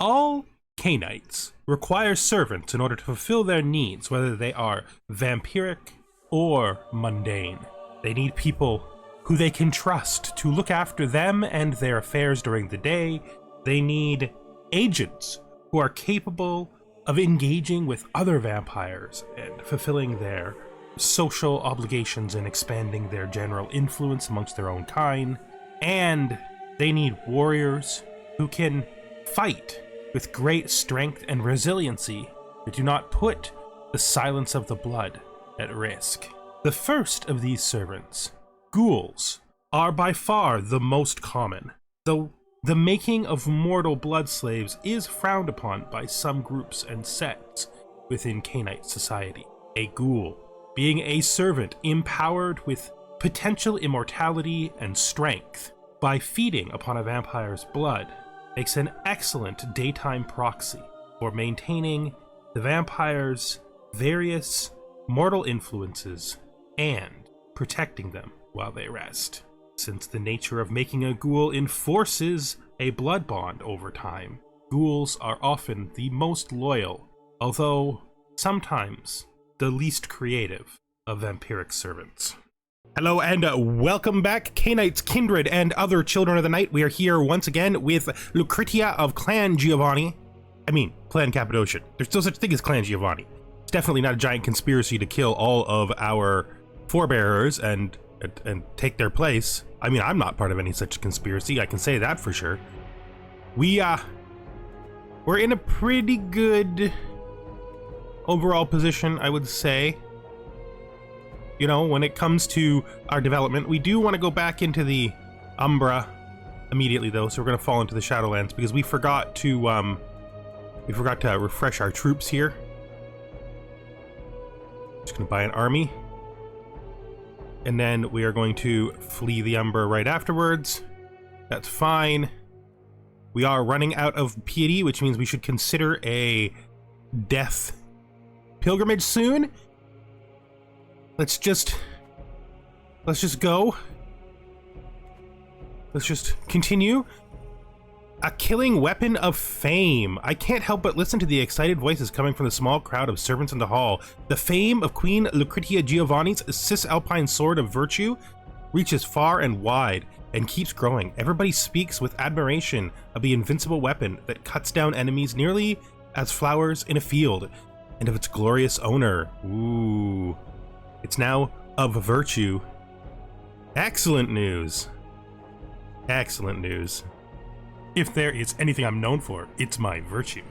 All Canaanites require servants in order to fulfill their needs, whether they are vampiric or mundane. They need people who they can trust to look after them and their affairs during the day. They need agents who are capable of engaging with other vampires and fulfilling their social obligations and expanding their general influence amongst their own kind. And they need warriors who can fight with great strength and resiliency that do not put the silence of the blood at risk. The first of these servants, ghouls, are by far the most common, though the making of mortal blood slaves is frowned upon by some groups and sects within Canaanite society. A ghoul, being a servant empowered with potential immortality and strength by feeding upon a vampire's blood, makes an excellent daytime proxy for maintaining the vampire's various mortal influences and protecting them while they rest. Since the nature of making a ghoul enforces a blood bond over time, ghouls are often the most loyal, although sometimes the least creative of vampiric servants. Hello and welcome back, Canaanites, kindred, and other children of the night. We are here once again with Lucretia of Clan Giovanni. I mean, Clan Cappadocian. There's no such thing as Clan Giovanni. It's definitely not a giant conspiracy to kill all of our forebearers and take their place. I mean, I'm not part of any such conspiracy, I can say that for sure. We're in a pretty good overall position, I would say. You know, when it comes to our development, we do want to go back into the Umbra immediately, though. So we're going to fall into the Shadowlands because we forgot to refresh our troops here. Just going to buy an army, and then we are going to flee the Umbra right afterwards. That's fine. We are running out of piety, which means we should consider a death pilgrimage soon. Let's just go. Let's just continue. A killing weapon of fame. I can't help but listen to the excited voices coming from the small crowd of servants in the hall. The fame of Queen Lucretia Giovanni's cisalpine sword of virtue reaches far and wide and keeps growing. Everybody speaks with admiration of the invincible weapon that cuts down enemies nearly as flowers in a field, and of its glorious owner. Ooh. It's now of virtue. Excellent news. Excellent news. If there is anything I'm known for, it's my virtue.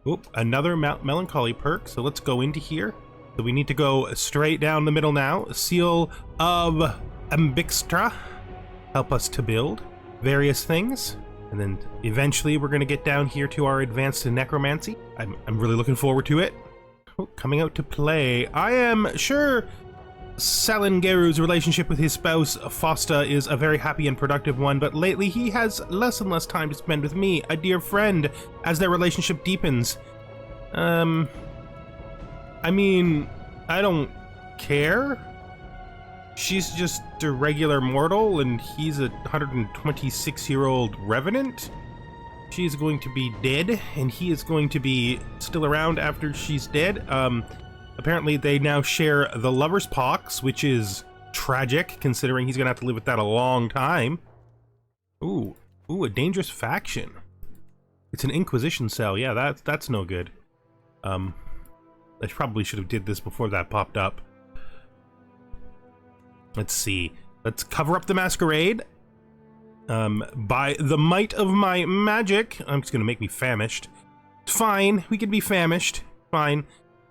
Oop, another melancholy perk, so let's go into here. So we need to go straight down the middle now. Seal of Ambixtra. Help us to build various things. And then eventually we're going to get down here to our advanced necromancy. I'm really looking forward to it. Coming out to play. I am sure Salingeru's relationship with his spouse, Fosta, is a very happy and productive one, but lately he has less and less time to spend with me, a dear friend, as their relationship deepens. I mean, I don't care. She's just a regular mortal, and he's a 126-year-old revenant. She's going to be dead, and he is going to be still around after she's dead. Apparently they now share the lover's pox, which is tragic, considering he's gonna have to live with that a long time. Ooh, a dangerous faction. It's an Inquisition cell. Yeah, that's no good. I probably should have did this before that popped up. Let's see. Let's cover up the masquerade. By the might of my magic. I'm just gonna make me famished. Fine, we could be famished. Fine,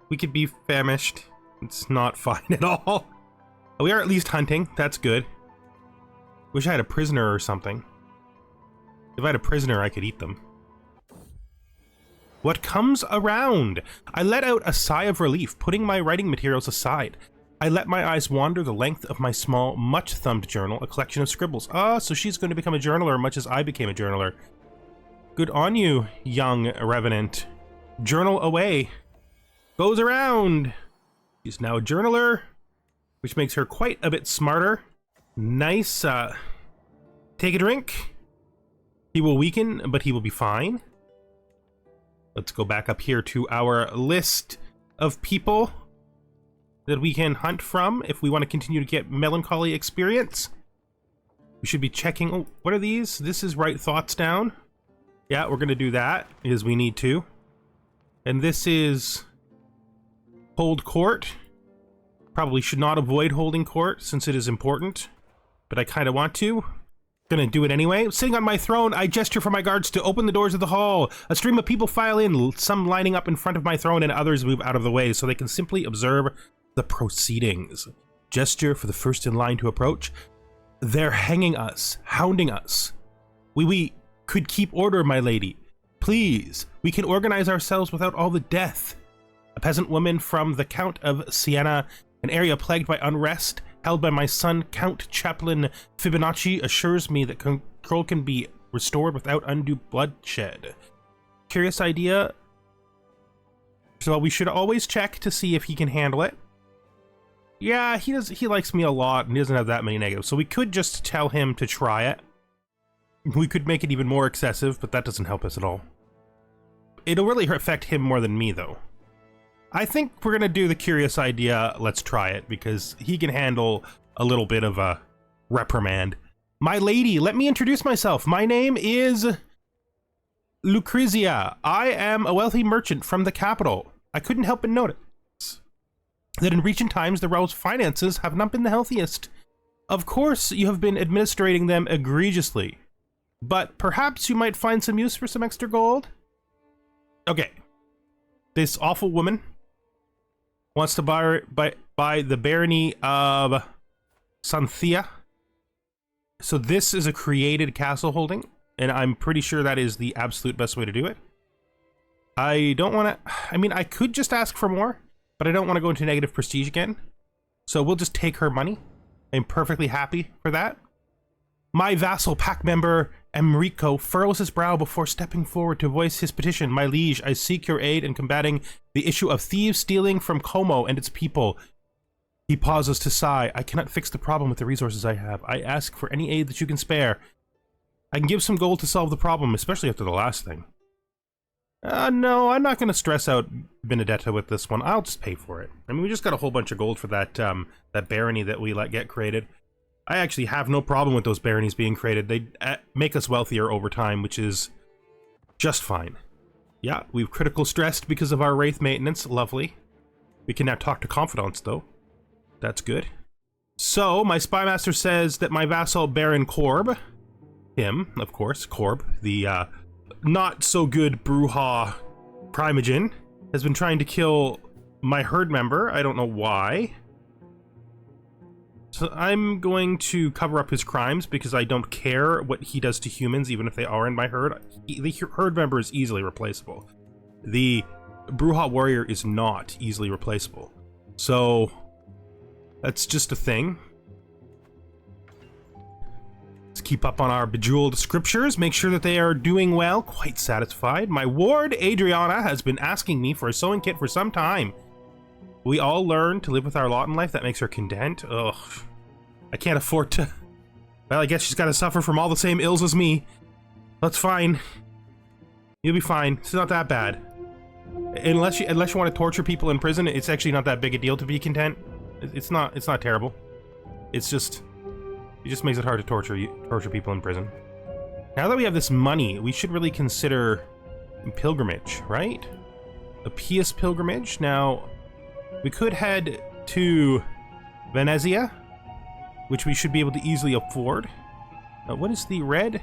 we could be famished. It's not fine at all. We are at least hunting, that's good. Wish I had a prisoner or something. If I had a prisoner, I could eat them. What comes around? I let out a sigh of relief, putting my writing materials aside. I let my eyes wander the length of my small, much-thumbed journal, a collection of scribbles. Ah, so she's going to become a journaler much as I became a journaler. Good on you, young revenant. Journal away. Goes around. She's now a journaler, which makes her quite a bit smarter. Nice. Take a drink. He will weaken, but he will be fine. Let's go back up here to our list of people that we can hunt from if we want to continue to get melancholy experience. We should be checking... Oh, what are these? This is write thoughts down. Yeah, we're going to do that, because we need to. And this is hold court. Probably should not avoid holding court, since it is important. But I kind of want to. Gonna do it anyway. Sitting on my throne, I gesture for my guards to open the doors of the hall. A stream of people file in, some lining up in front of my throne and others move out of the way so they can simply observe the proceedings. Gesture for the first in line to approach. They're hanging us, hounding us. We could keep order, my lady. Please, we can organize ourselves without all the death. A peasant woman from the Count of Siena, an area plagued by unrest, held by my son, Count Chaplain Fibonacci, assures me that control can be restored without undue bloodshed. Curious idea. So we should always check to see if he can handle it. Yeah, he likes me a lot and he doesn't have that many negatives, so we could just tell him to try it. We could make it even more excessive, but that doesn't help us at all. It'll really affect him more than me, though. I think we're gonna do the curious idea, let's try it, because he can handle a little bit of a reprimand. My lady, let me introduce myself. My name is Lucretia. I am a wealthy merchant from the capital. I couldn't help but notice that in recent times the realm's finances have not been the healthiest. Of course, you have been administrating them egregiously, but perhaps you might find some use for some extra gold? Okay. This awful woman wants to buy the barony of Santhia. So this is a created castle holding, and I'm pretty sure that is the absolute best way to do it. I don't want to... I mean, I could just ask for more, but I don't want to go into negative prestige again. So we'll just take her money. I'm perfectly happy for that. My vassal pack member, Enrico, furrows his brow before stepping forward to voice his petition. My liege, I seek your aid in combating the issue of thieves stealing from Como and its people. He pauses to sigh. I cannot fix the problem with the resources I have. I ask for any aid that you can spare. I can give some gold to solve the problem, especially after the last thing. No, I'm not going to stress out Benedetta with this one. I'll just pay for it. I mean, we just got a whole bunch of gold for that that barony that we let get created. I actually have no problem with those baronies being created. They make us wealthier over time, which is just fine. Yeah, we've critical stressed because of our wraith maintenance. Lovely. We can now talk to confidants, though. That's good. So, my spymaster says that my vassal Baron Korb, him, of course, Korb, the not-so-good Bruja Primogen, has been trying to kill my herd member. I don't know why. So I'm going to cover up his crimes because I don't care what he does to humans, even if they are in my herd. The herd member is easily replaceable. The Bruja warrior is not easily replaceable. So that's just a thing. Let's keep up on our bejeweled scriptures, make sure that they are doing well. Quite satisfied. My ward, Adriana, has been asking me for a sewing kit for some time. We all learn to live with our lot in life. That makes her content. Ugh. I can't afford to... Well, I guess she's got to suffer from all the same ills as me. That's fine. You'll be fine. It's not that bad. Unless you want to torture people in prison, it's actually not that big a deal to be content. It's not terrible. It's just... It just makes it hard to torture people in prison. Now that we have this money, we should really consider pilgrimage, right? A pious pilgrimage. Now... We could head to Venezia, which we should be able to easily afford. What is the red?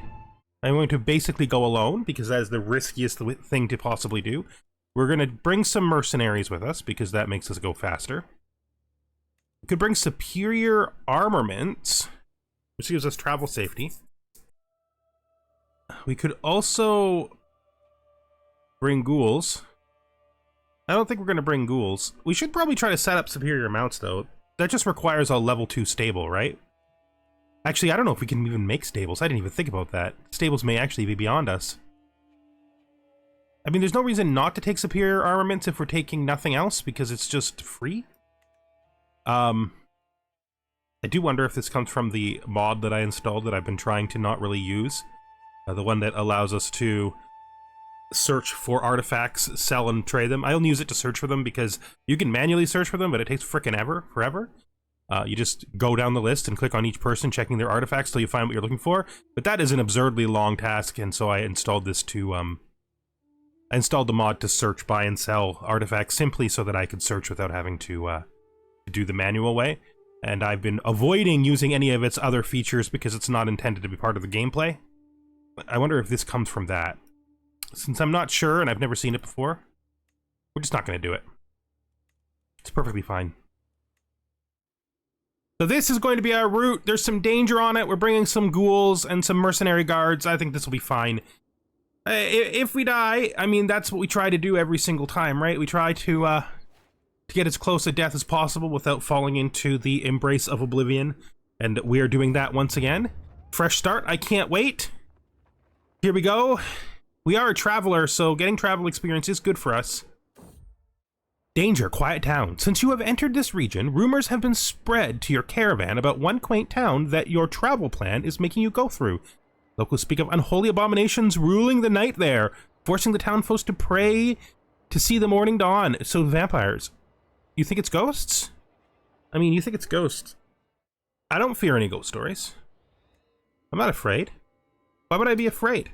I'm going to basically go alone, because that is the riskiest thing to possibly do. We're going to bring some mercenaries with us, because that makes us go faster. We could bring superior armaments, which gives us travel safety. We could also bring ghouls. I don't think we're going to bring ghouls. We should probably try to set up superior mounts, though. That just requires a level 2 stable, right? Actually, I don't know if we can even make stables. I didn't even think about that. Stables may actually be beyond us. I mean, there's no reason not to take superior armaments if we're taking nothing else, because it's just free. I do wonder if this comes from the mod that I installed that I've been trying to not really use. The one that allows us to search for artifacts, sell and trade them. I only use it to search for them because you can manually search for them, but it takes frickin' forever. You just go down the list and click on each person, checking their artifacts till you find what you're looking for. But that is an absurdly long task, and so I installed this to, I installed the mod to search, buy, and sell artifacts simply so that I could search without having to do the manual way. And I've been avoiding using any of its other features because it's not intended to be part of the gameplay. I wonder if this comes from that. Since I'm not sure and I've never seen it before, we're just not going to do it. It's perfectly fine. So this is going to be our route. There's some danger on it. We're bringing some ghouls and some mercenary guards. I think this will be fine. If we die, I mean, that's what we try to do every single time, right? We try to get as close to death as possible without falling into the embrace of oblivion. And we are doing that once again. Fresh start. I can't wait. Here we go. We are a traveler, so getting travel experience is good for us. Danger, quiet town. Since you have entered this region, rumors have been spread to your caravan about one quaint town that your travel plan is making you go through. Locals speak of unholy abominations ruling the night there, forcing the town folks to pray to see the morning dawn. So vampires. You think it's ghosts? I mean, you think it's ghosts. I don't fear any ghost stories. I'm not afraid. Why would I be afraid?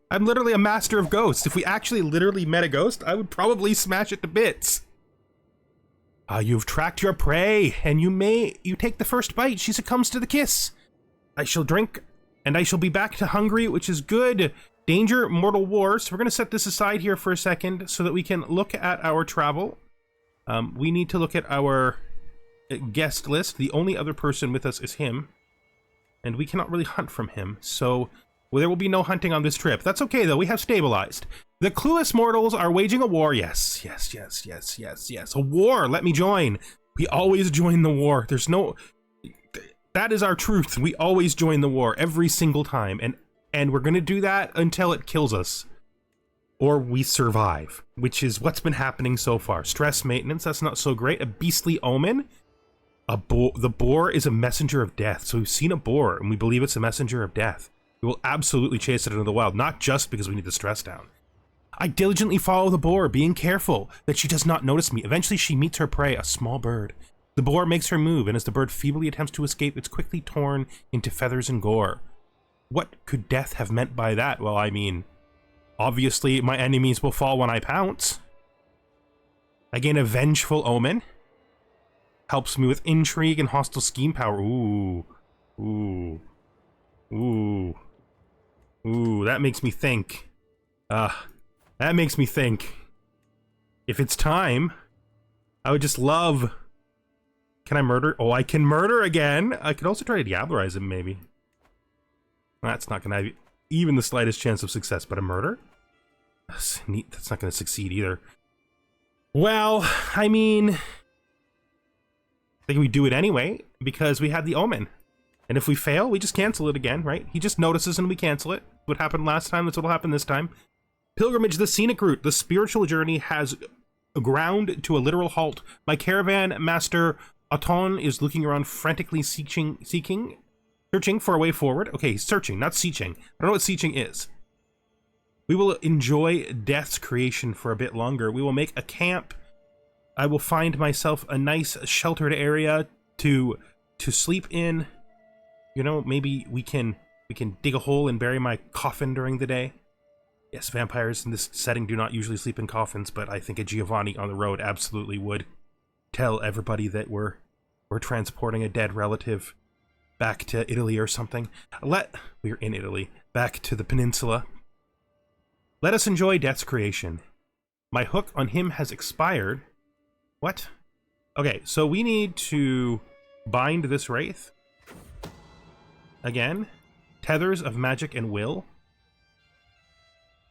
I'm literally a master of ghosts. If we actually literally met a ghost, I would probably smash it to bits. You've tracked your prey, and you take the first bite. She succumbs to the kiss. I shall drink, and I shall be back to hungry, which is good. Danger, mortal war. So we're going to set this aside here for a second so that we can look at our travel. We need to look at our guest list. The only other person with us is him, and we cannot really hunt from him. So there will be no hunting on this trip. That's okay, though. We have stabilized. The clueless mortals are waging a war. Yes, yes, yes, yes, yes, yes. A war. Let me join. We always join the war. There's no... That is our truth. We always join the war every single time. And we're going to do that until it kills us. Or we survive, which is what's been happening so far. Stress maintenance, that's not so great. A beastly omen. The boar is a messenger of death. So we've seen a boar, and we believe it's a messenger of death. We will absolutely chase it into the wild, not just because we need the stress down. I diligently follow the boar, being careful that she does not notice me. Eventually she meets her prey, a small bird. The boar makes her move, and as the bird feebly attempts to escape, it's quickly torn into feathers and gore. What could death have meant by that? Well, I mean, obviously my enemies will fall when I pounce. I gain a vengeful omen. Helps me with intrigue and hostile scheme power. Ooh. Ooh. Ooh. Ooh, that makes me think. That makes me think. If it's time, I would just love... Can I murder? Oh, I can murder again! I could also try to diablerize him, maybe. That's not gonna have even the slightest chance of success, but a murder? That's neat. That's not gonna succeed either. Well, I mean... I think we do it anyway, because we had the omen. And if we fail, we just cancel it again, right? He just notices and we cancel it. What happened last time, that's what'll happen this time. Pilgrimage, the scenic route. The spiritual journey has ground to a literal halt. My caravan master, Aton, is looking around frantically searching for a way forward. Okay, he's searching, not seeching. I don't know what seeching is. We will enjoy death's creation for a bit longer. We will make a camp. I will find myself a nice sheltered area to sleep in. You know, maybe we can dig a hole and bury my coffin during the day. Yes, vampires in this setting do not usually sleep in coffins, but I think a Giovanni on the road absolutely would. Tell everybody that we're transporting a dead relative back to Italy or something. We're in Italy. Back to the peninsula. Let us enjoy death's creation. My hook on him has expired. What? Okay, so we need to bind this wraith. Again. Tethers of magic and will.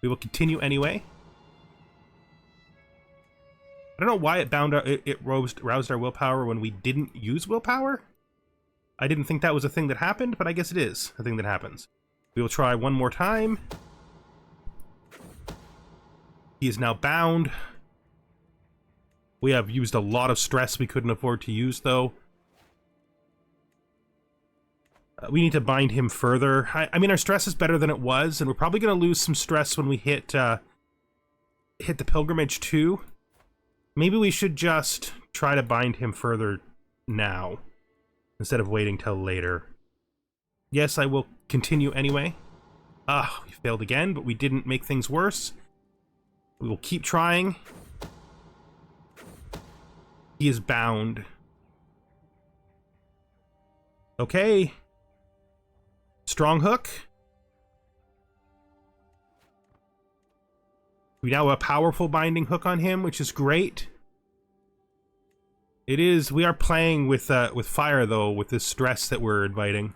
We will continue anyway. I don't know why it roused our willpower when we didn't use willpower. I didn't think that was a thing that happened, but I guess it is a thing that happens. We will try one more time. He is now bound. We have used a lot of stress we couldn't afford to use, though. We need to bind him further. I mean, our stress is better than it was, and we're probably going to lose some stress when we hit hit the pilgrimage too. Maybe we should just try to bind him further now, instead of waiting till later. Yes, I will continue anyway. We failed again, but we didn't make things worse. We will keep trying. He is bound. Okay. Strong hook. We now have a powerful binding hook on him, which is great. It is. We are playing with fire though, with this stress that we're inviting.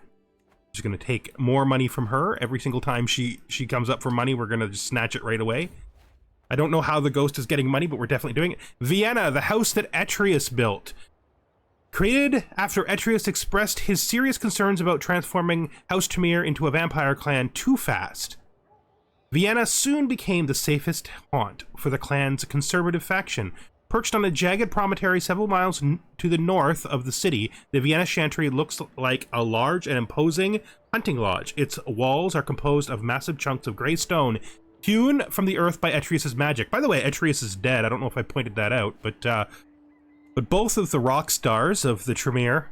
Just gonna take more money from her every single time she comes up for money. We're gonna just snatch it right away. I don't know how the ghost is getting money, but we're definitely doing it. Vienna, the house that Atreus built. Created after Atreus expressed his serious concerns about transforming House Tremere into a vampire clan too fast. Vienna soon became the safest haunt for the clan's conservative faction. Perched on a jagged promontory several miles to the north of the city, the Vienna Chantry looks like a large and imposing hunting lodge. Its walls are composed of massive chunks of gray stone hewn from the earth by Atreus' magic. By the way, Atreus is dead. I don't know if I pointed that out, but both of the rock stars of the Tremere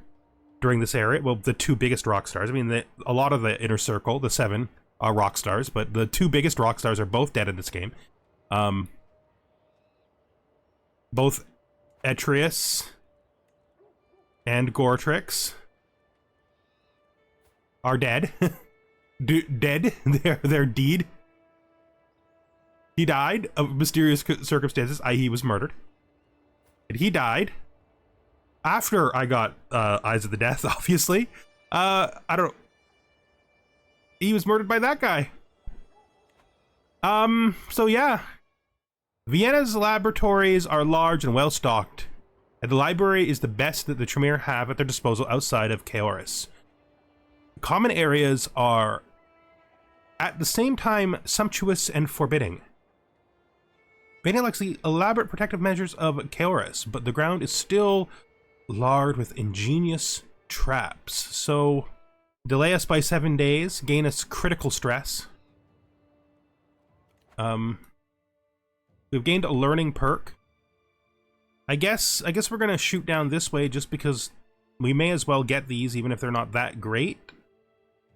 during this area, well, the two biggest rock stars, I mean, a lot of the inner circle, the 7, are rock stars, but the two biggest rock stars are both dead in this game. Both Atreus and Gortrix are dead. Dead. They're deed. He died of mysterious circumstances, i.e. he was murdered. And he died after I got Eyes of the Death, obviously. I don't know. He was murdered by that guy. So yeah. Vienna's laboratories are large and well stocked, and the library is the best that the Tremere have at their disposal outside of Chaoris. Common areas are at the same time sumptuous and forbidding. Vienna likes the elaborate protective measures of Chaoris, but the ground is still larred with ingenious traps. So delay us by 7 days, gain us critical stress. We've gained a learning perk. I guess we're gonna shoot down this way just because we may as well get these even if they're not that great.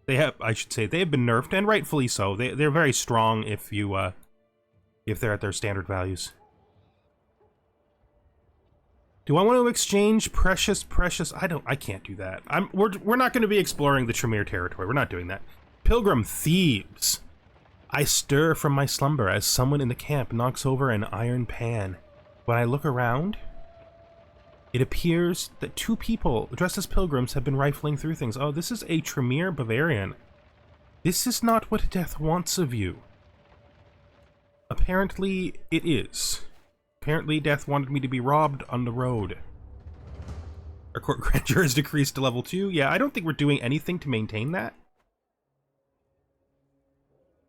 They have, I should say, they have been nerfed, and rightfully so. They're very strong if they're at their standard values. Do I want to exchange precious? I can't do that. We're not going to be exploring the Tremere territory. We're not doing that. Pilgrim thieves. I stir from my slumber as someone in the camp knocks over an iron pan. When I look around, it appears that 2 people dressed as pilgrims have been rifling through things. Oh, this is a Tremere Bavarian. This is not what death wants of you. Apparently, it is. Apparently, death wanted me to be robbed on the road. Our court grandeur is decreased to level 2. Yeah, I don't think we're doing anything to maintain that.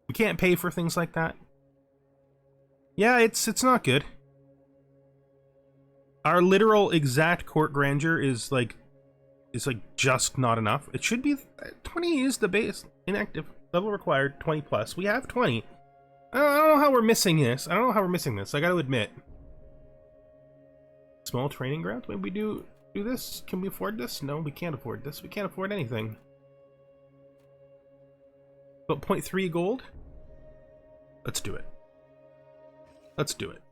We can't pay for things like that. Yeah, it's not good. Our literal exact court grandeur is like just not enough. It should be 20 is the base. Inactive level required 20 plus. We have 20. I don't know how we're missing this. I gotta admit. Small training ground. Maybe we do this. Can we afford this? No, we can't afford this. We can't afford anything. About 0.3 gold. Let's do it. Let's do it.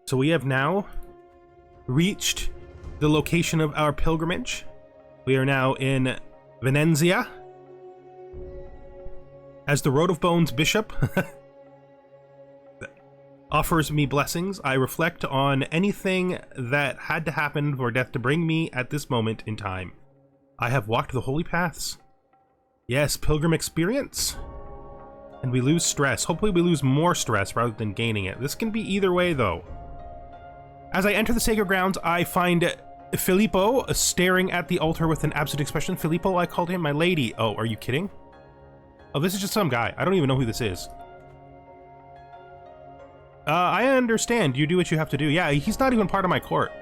So we have now reached the location of our pilgrimage. We are now in Venezia. As the Road of Bones Bishop offers me blessings, I reflect on anything that had to happen for death to bring me at this moment in time. I have walked the holy paths. Yes, pilgrim experience. And we lose stress. Hopefully we lose more stress rather than gaining it. This can be either way, though. As I enter the sacred grounds, I find Filippo staring at the altar with an absent expression. Filippo, I called him my lady. Oh, are you kidding? Oh, this is just some guy. I don't even know who this is. I understand. You do what you have to do. Yeah, he's not even part of my court.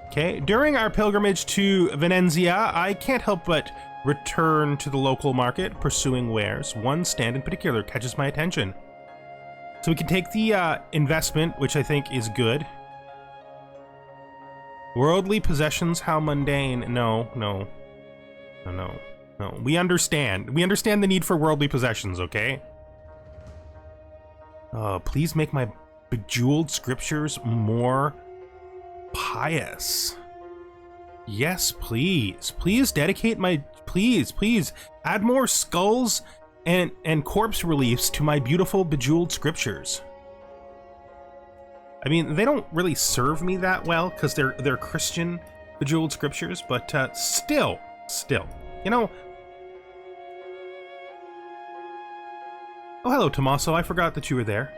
Okay, during our pilgrimage to Venezia, I can't help but return to the local market, pursuing wares. One stand in particular catches my attention. So we can take the investment, which I think is good. Worldly possessions, how mundane. No. We understand. We understand the need for worldly possessions, okay? Please make my bejeweled scriptures more pious. Yes, please. Please dedicate my... Please add more skulls and corpse reliefs to my beautiful bejeweled scriptures. I mean, they don't really serve me that well because they're Christian bejeweled scriptures, but still, you know. Oh, hello, Tommaso. I forgot that you were there.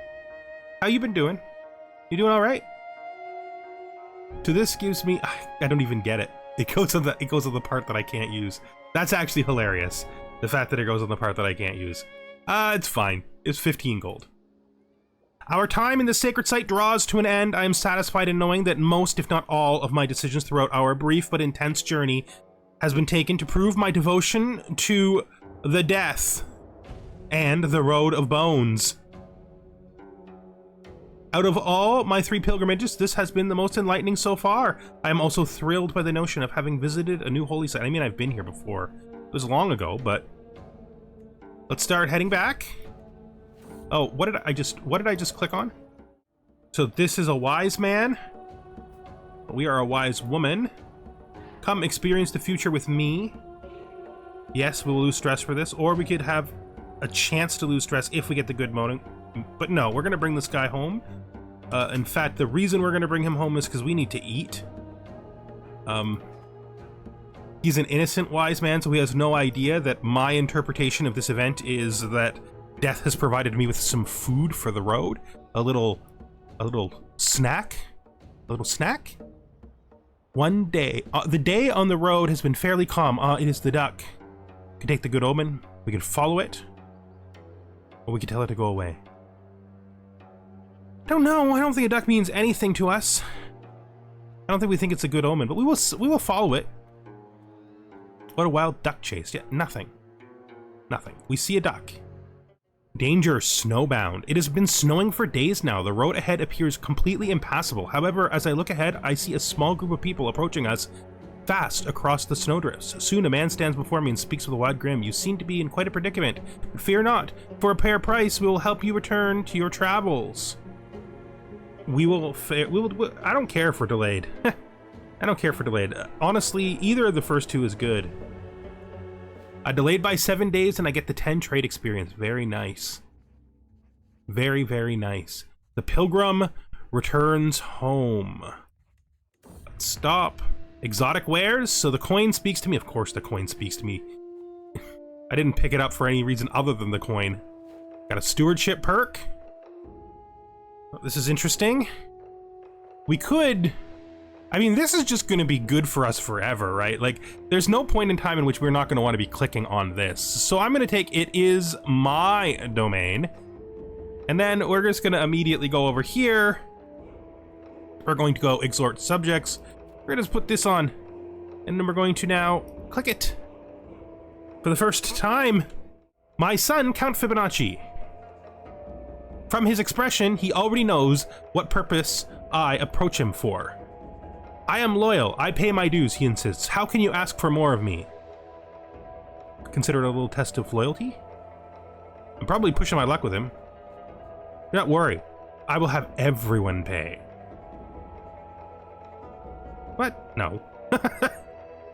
How you been doing? You doing all right? So this gives me... I don't even get it. It goes on the part that I can't use. That's actually hilarious. The fact that it goes on the part that I can't use. It's fine. It's 15 gold. Our time in the sacred site draws to an end. I am satisfied in knowing that most, if not all, of my decisions throughout our brief but intense journey has been taken to prove my devotion to the death and the road of bones. Out of all my 3 pilgrimages, this has been the most enlightening so far. I am also thrilled by the notion of having visited a new holy site. I mean, I've been here before. It was long ago, but let's start heading back. Oh, what did I just click on? So this is a wise man. We are a wise woman. Come experience the future with me. Yes, we will lose stress for this, or we could have a chance to lose stress if we get the good motive. But no, we're gonna bring this guy home. In fact, the reason we're gonna bring him home is because we need to eat. He's an innocent wise man, so he has no idea that my interpretation of this event is that death has provided me with some food for the road. A little snack? A little snack? One day, the day on the road has been fairly calm. It is the duck. We can take the good omen, we can follow it, or we can tell it to go away. Don't know, I don't think a duck means anything to us. I don't think we think it's a good omen, but we will follow it. What a wild duck chase. Yeah, nothing. Nothing. We see a duck. Danger, snowbound. It has been snowing for days now. The road ahead appears completely impassable. However, as I look ahead, I see a small group of people approaching us fast across the snowdrifts. Soon a man stands before me and speaks with a wide grin. You seem to be in quite a predicament. Fear not. For a fair price, we will help you return to your travels. I don't care for delayed. I don't care for delayed. Honestly, either of the first two is good. Delayed by 7 days and I get the 10 trade experience. Very nice. Very, very nice. The pilgrim returns home. Let's stop. Exotic wares? So the coin speaks to me? Of course the coin speaks to me. I didn't pick it up for any reason other than the coin. Got a stewardship perk. This is interesting. We could... I mean, this is just going to be good for us forever, right? Like, there's no point in time in which we're not going to want to be clicking on this. So I'm going to take it is my domain. And then we're just going to immediately go over here. We're going to go exhort subjects. We're going to just put this on. And then we're going to now click it. For the first time, my son, Count Fibonacci. From his expression, he already knows what purpose I approach him for. I am loyal. I pay my dues, he insists. How can you ask for more of me? Consider it a little test of loyalty? I'm probably pushing my luck with him. Do not worry. I will have everyone pay. What? No.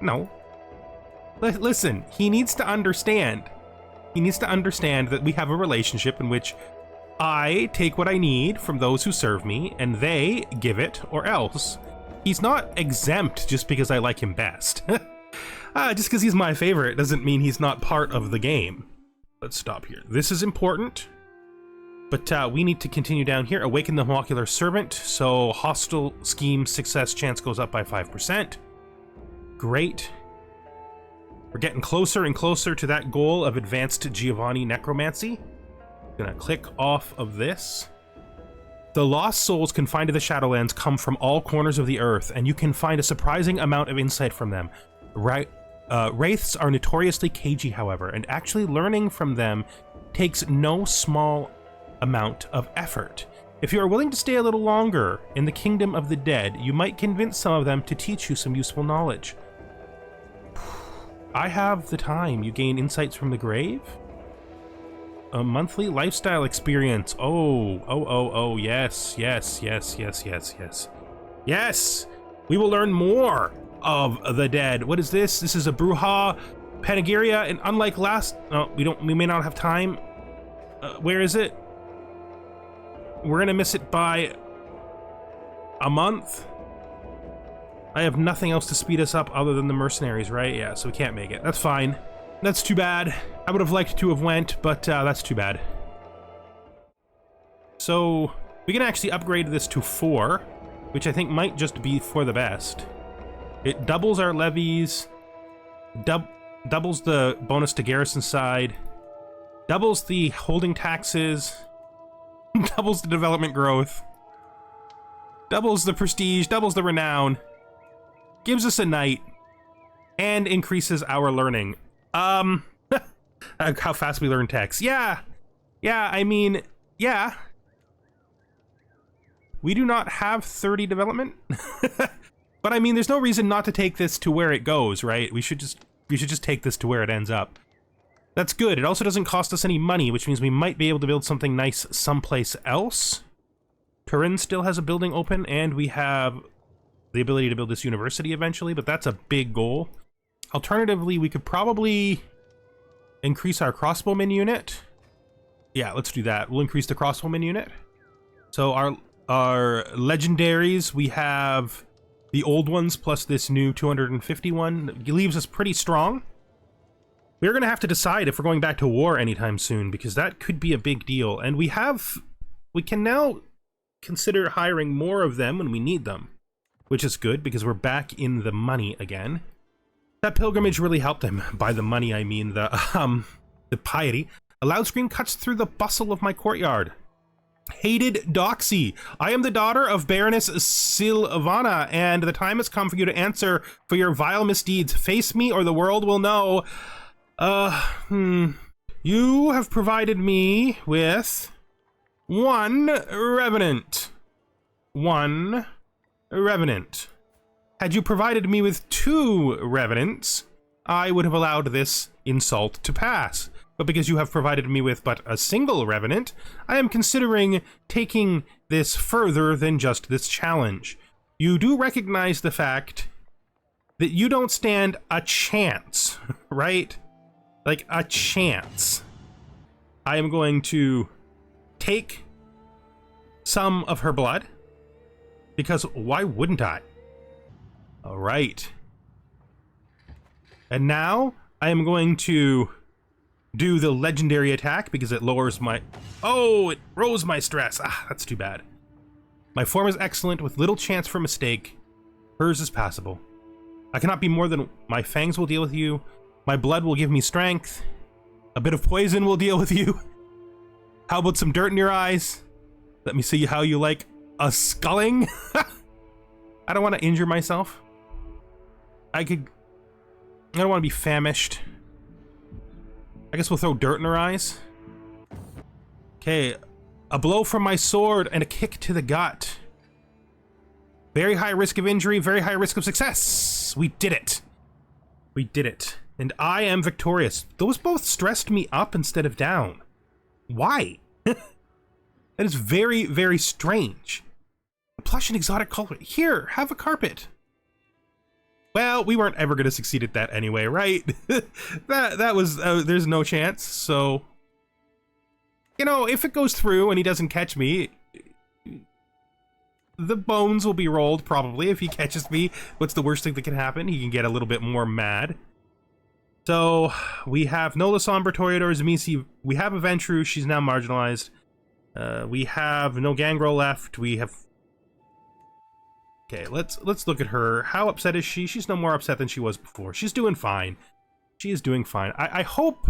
No. Listen, he needs to understand. He needs to understand that we have a relationship in which I take what I need from those who serve me, and they give it, or else. He's not exempt just because I like him best. Just because he's my favorite doesn't mean he's not part of the game. Let's stop here. This is important, but we need to continue down here. Awaken the Homuncular Servant, so hostile scheme success chance goes up by 5%. Great. We're getting closer and closer to that goal of advanced Giovanni necromancy. Gonna click off of this. The lost souls confined to the Shadowlands come from all corners of the earth, and you can find a surprising amount of insight from them. Wraiths are notoriously cagey, however, and actually learning from them takes no small amount of effort. If you are willing to stay a little longer in the kingdom of the dead, you might convince some of them to teach you some useful knowledge. I have the time. You gain insights from the grave? A monthly lifestyle experience. Oh, yes. Yes! We will learn more of the dead. What is this? This is a Bruja Panegyria, and unlike last... Oh, we may not have time. Where is it? We're gonna miss it by a month. I have nothing else to speed us up other than the mercenaries, right? Yeah, so we can't make it. That's fine. That's too bad. I would have liked to have went, but that's too bad. So we can actually upgrade this to 4, which I think might just be for the best. It doubles our levies, doubles the bonus to garrison side, doubles the holding taxes, doubles the development growth, doubles the prestige, doubles the renown, gives us a knight, and increases our learning. How fast we learn text. Yeah, I mean, yeah. We do not have 30 development. But I mean, there's no reason not to take this to where it goes, right? We should just take this to where it ends up. That's good. It also doesn't cost us any money, which means we might be able to build something nice someplace else. Turin still has a building open, and we have the ability to build this university eventually, but that's a big goal. Alternatively, we could probably increase our crossbowman unit. Yeah, let's do that. We'll increase the crossbowman unit. So our legendaries, we have the old ones plus this new 251. It leaves us pretty strong. We're going to have to decide if we're going back to war anytime soon, because that could be a big deal. And we can now consider hiring more of them when we need them, which is good because we're back in the money again. That pilgrimage really helped him. By the money, I mean the piety. A loud scream cuts through the bustle of my courtyard. Hated Doxy, I am the daughter of Baroness Silvana, and the time has come for you to answer for your vile misdeeds. Face me or the world will know. You have provided me with 1 revenant. 1 revenant. Had you provided me with 2 revenants, I would have allowed this insult to pass. But because you have provided me with but a single revenant, I am considering taking this further than just this challenge. You do recognize the fact that you don't stand a chance, right? Like, a chance. I am going to take some of her blood, because why wouldn't I? All right. And now I am going to do the legendary attack because it lowers my... Oh, it rose my stress. Ah, that's too bad. My form is excellent with little chance for mistake. Hers is passable. I cannot be more than... My fangs will deal with you. My blood will give me strength. A bit of poison will deal with you. How about some dirt in your eyes? Let me see how you like a sculling. I don't want to injure myself. I don't want to be famished. I guess we'll throw dirt in her eyes. Okay, a blow from my sword and a kick to the gut. Very high risk of injury, very high risk of success. We did it. We did it. And I am victorious. Those both stressed me up instead of down. Why? That is very, very strange. Plush and exotic color. Here, have a carpet. Well, we weren't ever going to succeed at that anyway, right? that was, there's no chance, so... You know, if it goes through and he doesn't catch me, the bones will be rolled, probably, if he catches me. What's the worst thing that can happen? He can get a little bit more mad. So, we have Nola Sombra, Toreador, Zamisi. We have a Ventru, she's now marginalized. We have no Gangrel left. We have... Okay, let's look at her. How upset is she? She's no more upset than she was before. She's doing fine. She is doing fine. I hope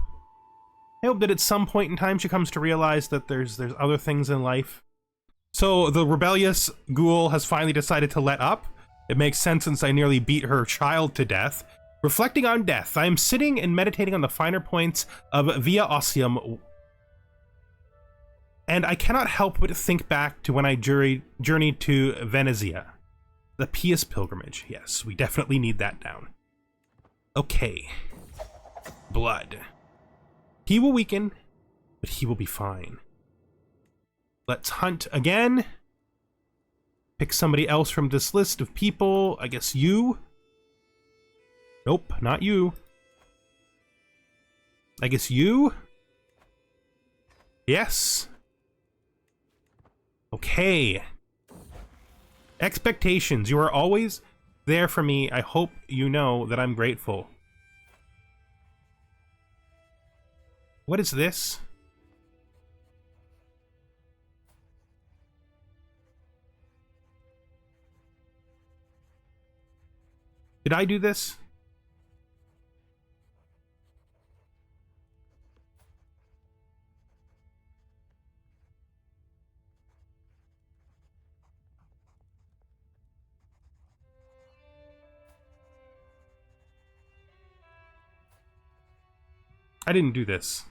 that at some point in time she comes to realize that there's other things in life. So the rebellious ghoul has finally decided to let up. It makes sense since I nearly beat her child to death. Reflecting on death, I am sitting and meditating on the finer points of Via Ossium, and I cannot help but think back to when I journeyed to Venezia. The pious pilgrimage. Yes, we definitely need that down. Okay. Blood. He will weaken, but he will be fine. Let's hunt again. Pick somebody else from this list of people. I guess you. Nope, not you. I guess you. Yes. Okay. Expectations. You are always there for me. I hope you know that I'm grateful. What is this? Did I do this? I didn't do this.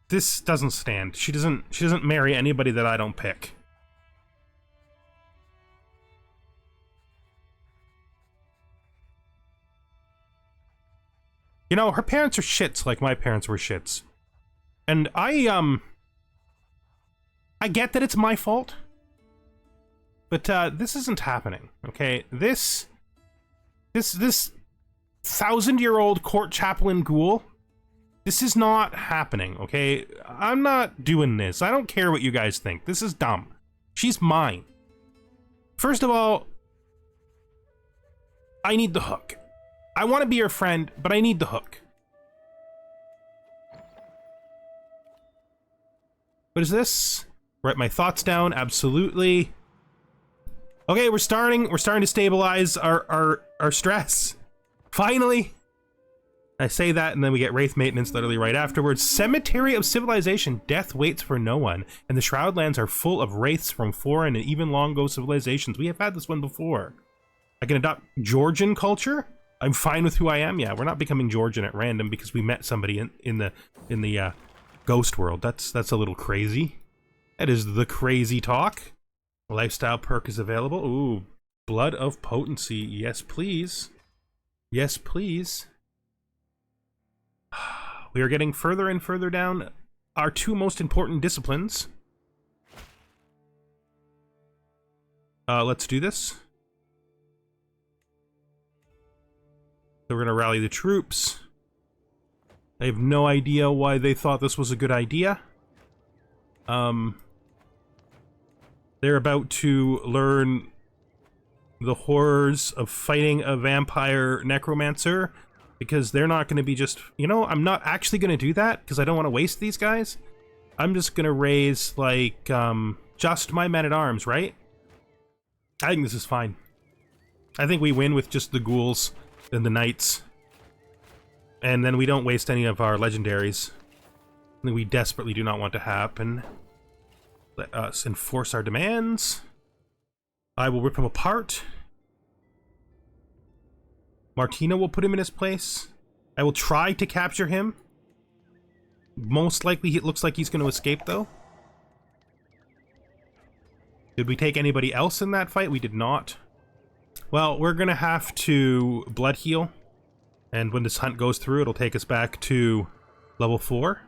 This doesn't stand. She doesn't marry anybody that I don't pick. You know, her parents are shits like my parents were shits. And I get that it's my fault. But this isn't happening, okay? This 1,000-year-old court chaplain ghoul, this is not happening, okay? I'm not doing this. I don't care what you guys think. This is dumb. She's mine. First of all, I need the hook. I want to be your friend, but I need the hook. What is this? Write my thoughts down. Absolutely. Okay, we're starting to stabilize our stress. Finally. I say that, and then we get Wraith Maintenance literally right afterwards. Cemetery of Civilization. Death waits for no one, and the Shroudlands are full of wraiths from foreign and even long-ago civilizations. We have had this one before. I can adopt Georgian culture. I'm fine with who I am. Yeah, we're not becoming Georgian at random because we met somebody in the ghost world. That's a little crazy. That is the crazy talk. Lifestyle perk is available. Ooh, Blood of Potency. Yes, please. Yes, please. We are getting further and further down our two most important disciplines. Let's do this. So we're gonna rally the troops. I have no idea why they thought this was a good idea. They're about to learn the horrors of fighting a vampire necromancer, because they're not going to be just, you know, I'm not actually going to do that because I don't want to waste these guys. I'm just going to raise, like, just my men-at-arms, right? I think this is fine. I think we win with just the ghouls and the knights. And then we don't waste any of our legendaries. Something we desperately do not want to happen. Let us enforce our demands. I will rip him apart. Martina will put him in his place. I will try to capture him. Most likely it looks like he's going to escape, though. Did we take anybody else in that fight? We did not. Well, we're going to have to blood heal. And when this hunt goes through, it'll take us back to level 4.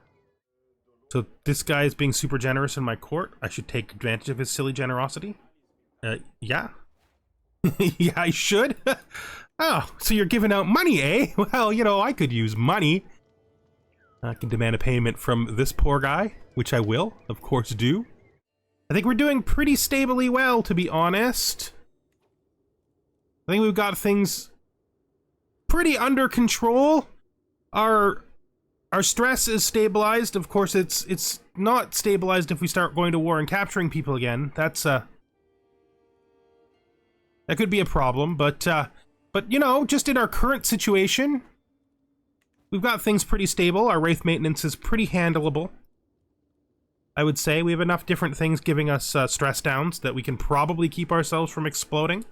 So this guy is being super generous in my court. I should take advantage of his silly generosity. Yeah. Yeah, I should. Oh, so you're giving out money, eh? Well, you know, I could use money. I can demand a payment from this poor guy, which I will, of course, do. I think we're doing pretty stably well, to be honest. I think we've got things pretty under control. Our stress is stabilized. Of course, it's not stabilized if we start going to war and capturing people again. That's that could be a problem, but you know, just in our current situation, we've got things pretty stable. Our Wraith maintenance is pretty handleable. I would say we have enough different things giving us stress downs that we can probably keep ourselves from exploding.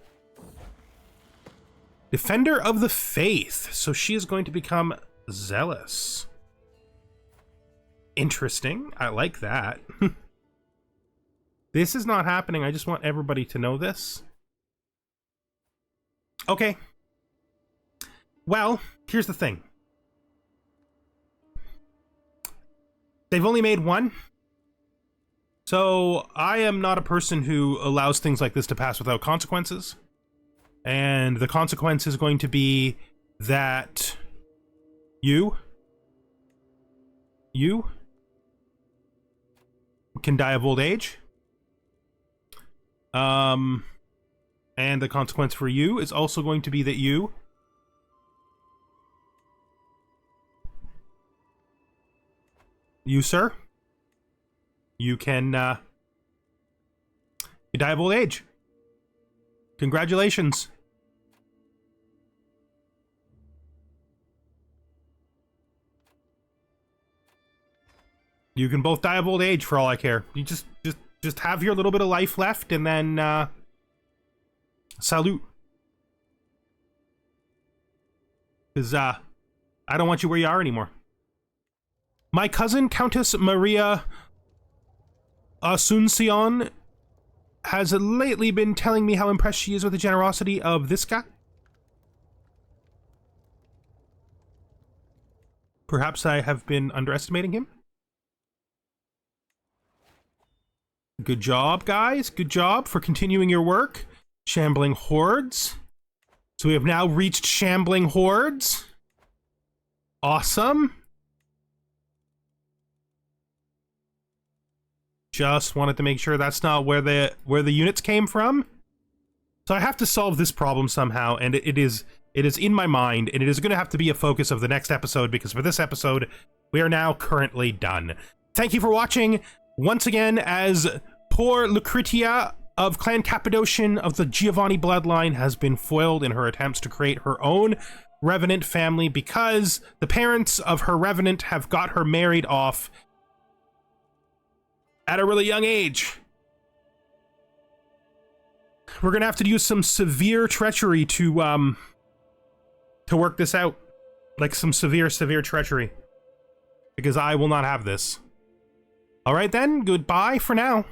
Defender of the Faith. So she is going to become zealous. Interesting. I like that. This is not happening. I just want everybody to know this. Okay. Well, here's the thing. They've only made one. So I am not a person who allows things like this to pass without consequences. And the consequence is going to be that you can die of old age. And the consequence for you is also going to be that you sir, you can you die of old age. Congratulations. You can both die of old age for all I care. You just have your little bit of life left, and then salute. Because I don't want you where you are anymore. My cousin, Countess Maria Asuncion, has lately been telling me how impressed she is with the generosity of this guy. Perhaps I have been underestimating him. Good job, guys. Good job for continuing your work. Shambling hordes. So we have now reached shambling hordes. Awesome. Just wanted to make sure that's not where the units came from. So I have to solve this problem somehow, and it is in my mind, and it is going to have to be a focus of the next episode, because for this episode, we are now currently done. Thank you for watching. Once again, as poor Lucretia of Clan Cappadocian of the Giovanni Bloodline has been foiled in her attempts to create her own Revenant family because the parents of her Revenant have got her married off at a really young age. We're gonna have to use some severe treachery to work this out. Like some severe treachery. Because I will not have this. Alright then, goodbye for now.